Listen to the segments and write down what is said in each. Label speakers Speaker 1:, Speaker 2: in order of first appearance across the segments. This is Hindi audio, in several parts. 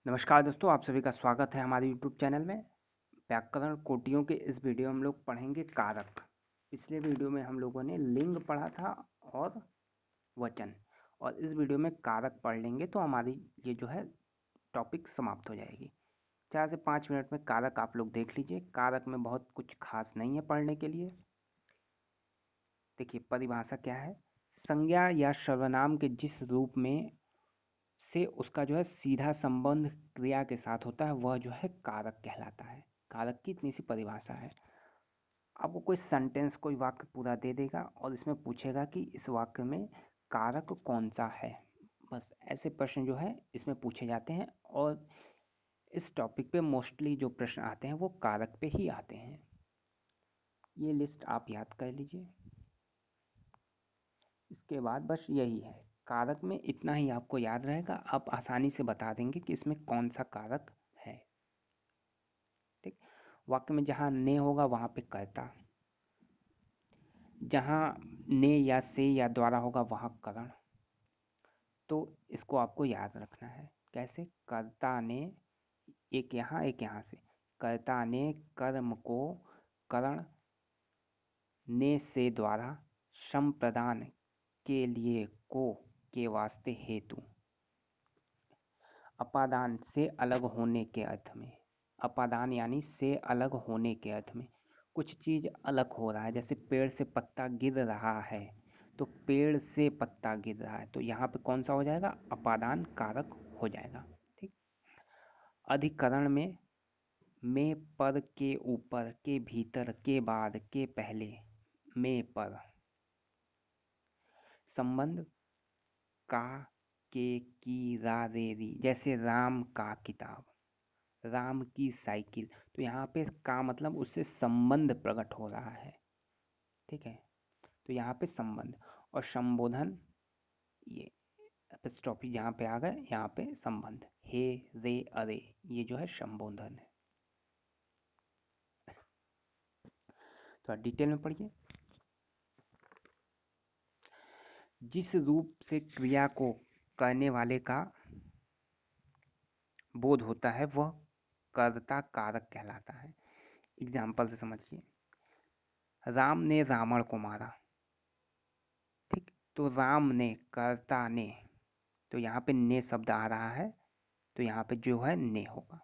Speaker 1: नमस्कार दोस्तों, आप सभी का स्वागत है हमारे यूट्यूब चैनल में। व्याकरण कोटियों के इस वीडियो में हम लोग पढ़ेंगे कारक। पिछले वीडियो में हम लोगों ने लिंग पढ़ा था और वचन, और इस वीडियो में कारक पढ़ लेंगे तो हमारी ये जो है टॉपिक समाप्त हो जाएगी। 4 से 5 मिनट में कारक आप लोग देख लीजिए। कारक में बहुत कुछ खास नहीं है पढ़ने के लिए। देखिए, परिभाषा क्या है। संज्ञा या सर्वनाम के जिस रूप में से उसका जो है सीधा संबंध क्रिया के साथ होता है वह जो है कारक कहलाता है। कारक की इतनी सी परिभाषा है। आपको कोई सेंटेंस, कोई वाक्य पूरा दे देगा और इसमें पूछेगा कि इस वाक्य में कारक कौन सा है। बस ऐसे प्रश्न जो है इसमें पूछे जाते हैं, और इस टॉपिक पे मोस्टली जो प्रश्न आते हैं वो कारक पे ही आते हैं। ये लिस्ट आप याद कर लीजिए। इसके बाद बस यही है, कारक में इतना ही आपको याद रहेगा। आप आसानी से बता देंगे कि इसमें कौन सा कारक है। ठीक। वाक्य में जहाँ ने होगा वहाँ पे कर्ता, जहाँ ने या से या द्वारा होगा वहाँ करण। तो इसको आपको याद रखना है। कैसे? कर्ता ने, एक यहाँ एक यहाँ से, कर्ता ने कर्म को करण ने से द्वारा संप्रदान के लिए को के वास्ते हेतु। अपादान से अलग होने के अर्थ में। अपादान यानी से अलग होने के अर्थ में। कुछ चीज अलग हो रहा है, जैसे पेड़ से पत्ता गिर रहा है, तो पेड़ से पत्ता गिर रहा है, तो यहाँ पे कौन सा हो जाएगा? अपादान कारक हो जाएगा। ठीक। अधिकरण में पर के ऊपर, के भीतर, के बाद, के पहले, में पर। संबंध का, के, की, रा, रे, री, जैसे राम का किताब, राम की साइकिल। तो यहाँ पे का मतलब उससे संबंध प्रकट हो रहा है। ठीक है, तो यहाँ पे संबंध। और संबोधन, ये स्टॉपी जहाँ पे आ गए, यहाँ पे संबंध। हे, रे, अरे, ये जो है संबोधन है। थोड़ा डिटेल में पढ़िए। जिस रूप से क्रिया को करने वाले का बोध होता है वह कर्ता कारक कहलाता है। एग्जाम्पल से समझिए। राम ने रावण को मारा। ठीक, तो राम ने, कर्ता ने, तो यहाँ पे ने शब्द आ रहा है, तो यहाँ पे जो है ने होगा।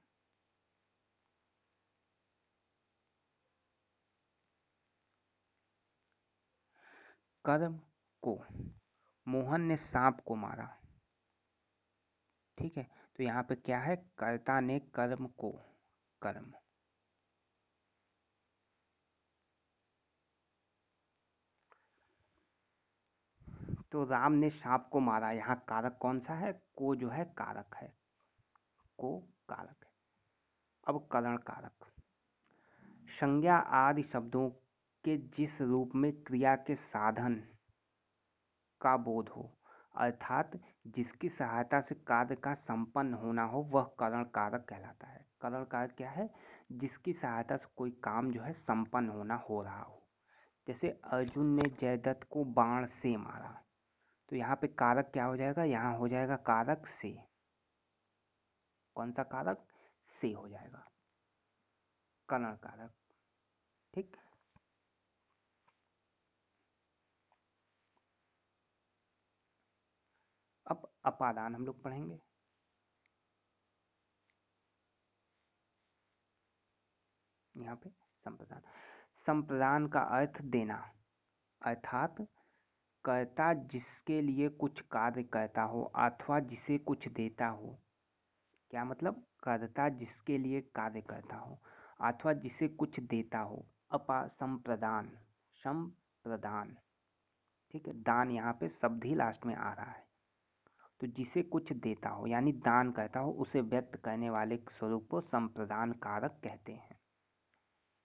Speaker 1: कर्म को, मोहन ने सांप को मारा। ठीक है, तो यहाँ पे क्या है? कर्ता ने कर्म को, कर्म। तो राम ने सांप को मारा, यहाँ कारक कौन सा है? को जो है कारक है, को कारक है। अब करण कारक। संज्ञा आदि शब्दों के जिस रूप में क्रिया के साधन का बोध हो, अर्थात जिसकी सहायता से कार्य का संपन्न होना हो, वह करण कारक कहलाता है। करण कारक क्या है? जिसकी सहायता से कोई काम जो है संपन्न होना हो रहा हो। जैसे अर्जुन ने जयदत्त को बाण से मारा, तो यहाँ पे कारक क्या हो जाएगा? यहाँ हो जाएगा कारक से। कौन सा कारक? से हो जाएगा, करण कारक। ठीक। अब अपादान हम लोग पढ़ेंगे। यहाँ पे संप्रदान। संप्रदान का अर्थ देना, अर्थात कर्ता जिसके लिए कुछ कार्य करता हो अथवा जिसे कुछ देता हो। क्या मतलब? कर्ता जिसके लिए कार्य करता हो अथवा जिसे कुछ देता हो। अपा संप्रदान, संप्रदान। ठीक है, दान यहाँ पे शब्द ही लास्ट में आ रहा है। तो जिसे कुछ देता हो यानी दान करता हो, उसे व्यक्त करने वाले स्वरूप को संप्रदान कारक कहते हैं।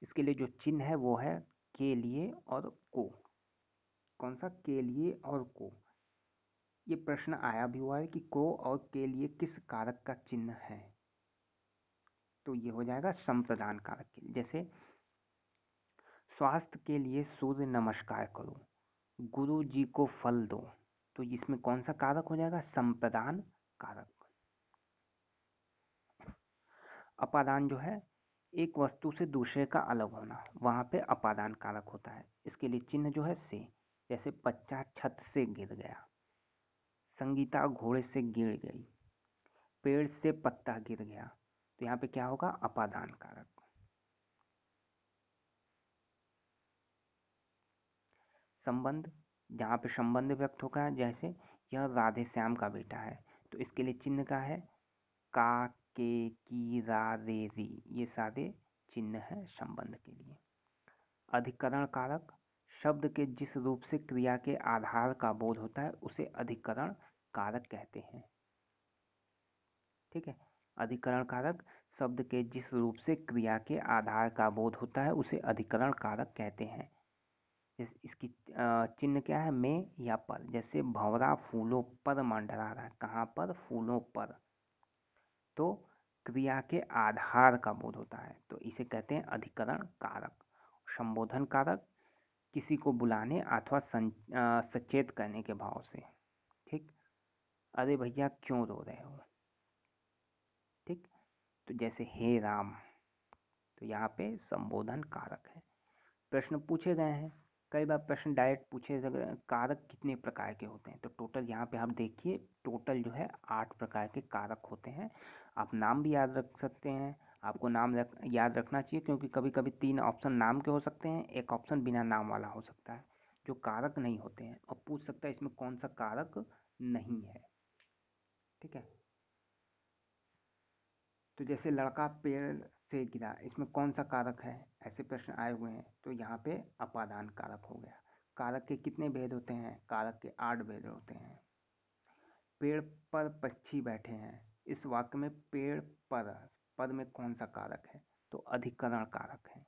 Speaker 1: इसके लिए जो चिन्ह है वो है के लिए और को। कौन सा? के लिए और को। ये प्रश्न आया भी हुआ है कि को और के लिए किस कारक का चिन्ह है, तो ये हो जाएगा संप्रदान कारक के लिए। जैसे स्वास्थ्य के लिए सूर्य नमस्कार करो, गुरु जी को फल दो, तो इसमें कौन सा कारक हो जाएगा? संप्रदान कारक। अपादान जो है एक वस्तु से दूसरे का अलग होना, वहाँ पे अपादान कारक होता है। इसके लिए चिन्ह जो है से, जैसे बच्चा छत से गिर गया, संगीता घोड़े से गिर गई, पेड़ से पत्ता गिर गया, तो यहाँ पे क्या होगा, अपादान कारक। संबंध, जहाँ पे संबंध व्यक्त होगा, जैसे यह राधे श्याम का बेटा है, तो इसके लिए चिन्ह का है का, के, की, रा, रे, री, ये सारे चिन्ह है संबंध के लिए। अधिकरण कारक, शब्द के जिस रूप से क्रिया के आधार का बोध होता है उसे अधिकरण कारक कहते हैं। ठीक है, अधिकरण कारक, शब्द के जिस रूप से क्रिया के आधार का बोध होता है उसे अधिकरण कारक कहते हैं। इसकी चिन्ह क्या है, में या पर, जैसे भंवरा फूलों पर मंडरा रहा है, कहाँ पर, फूलों पर, तो क्रिया के आधार का बोध होता है, तो इसे कहते हैं अधिकरण कारक। संबोधन कारक, किसी को बुलाने अथवा सचेत करने के भाव से। ठीक, अरे भैया क्यों रो रहे हो। ठीक, तो जैसे हे राम, तो यहाँ पे संबोधन कारक है। प्रश्न पूछे गए हैं, कई बार प्रश्न डायरेक्ट पूछे गए, कारक कितने प्रकार के होते हैं, तो टोटल यहाँ पे आप देखिए, टोटल जो है 8 प्रकार के कारक होते हैं। आप नाम भी याद रख सकते हैं, आपको नाम याद रखना चाहिए, क्योंकि कभी कभी 3 ऑप्शन नाम के हो सकते हैं, एक ऑप्शन बिना नाम वाला हो सकता है जो कारक नहीं होते हैं, और पूछ सकता है इसमें कौन सा कारक नहीं है। ठीक है, तो जैसे लड़का पेड़ से गिरा, इसमें कौन सा कारक है, ऐसे प्रश्न आए हुए हैं, तो यहाँ पे अपादान कारक हो गया। कारक के कितने भेद होते हैं, कारक के 8 भेद होते हैं। पेड़ पर पक्षी बैठे हैं, इस वाक्य में पेड़ पर, पद में कौन सा कारक है, तो अधिकरण कारक है।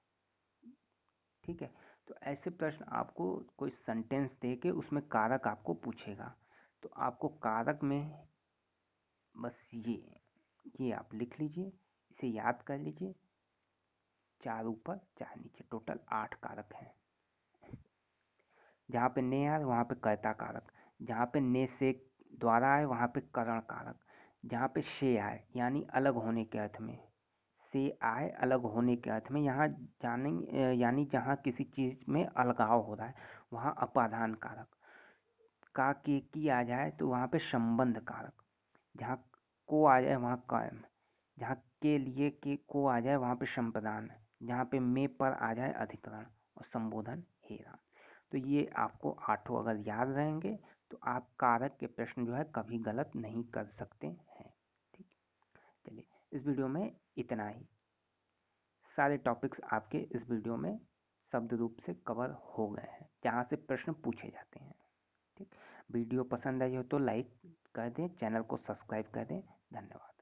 Speaker 1: ठीक है, तो ऐसे प्रश्न आपको कोई सेंटेंस दे के उसमें कारक आपको पूछेगा, तो आपको कारक में बस ये आप लिख लीजिए, इसे याद कर लीजिए, 4 ऊपर 4 नीचे, टोटल 8 कारक हैं। जहाँ पे ने आए वहाँ पे कर्ता कारक, जहाँ पे ने से द्वारा आए वहाँ पे करण कारक, जहाँ पे से आए यानी अलग होने के अर्थ में, से आए अलग होने के अर्थ में, यहाँ जाने यानी जहाँ किसी चीज़ में अलगाव हो रहा है वहाँ अपादान कारक। का के की आ जाए तो वहाँ पे संबंध कारक, जहाँ को आ जाए वहाँ कर्म, जहाँ के लिए के को आ जाए वहाँ पे संप्रदान, जहाँ पे में पर आ जाए अधिकरण, और संबोधन हेरा। तो ये आपको 8 अगर याद रहेंगे तो आप कारक के प्रश्न जो है कभी गलत नहीं कर सकते हैं। ठीक, चलिए इस वीडियो में इतना ही। सारे टॉपिक्स आपके इस वीडियो में शब्द रूप से कवर हो गए हैं, जहाँ से प्रश्न पूछे जाते हैं। ठीक, वीडियो पसंद आई हो तो लाइक कर दें, चैनल को सब्सक्राइब कर दें। धन्यवाद।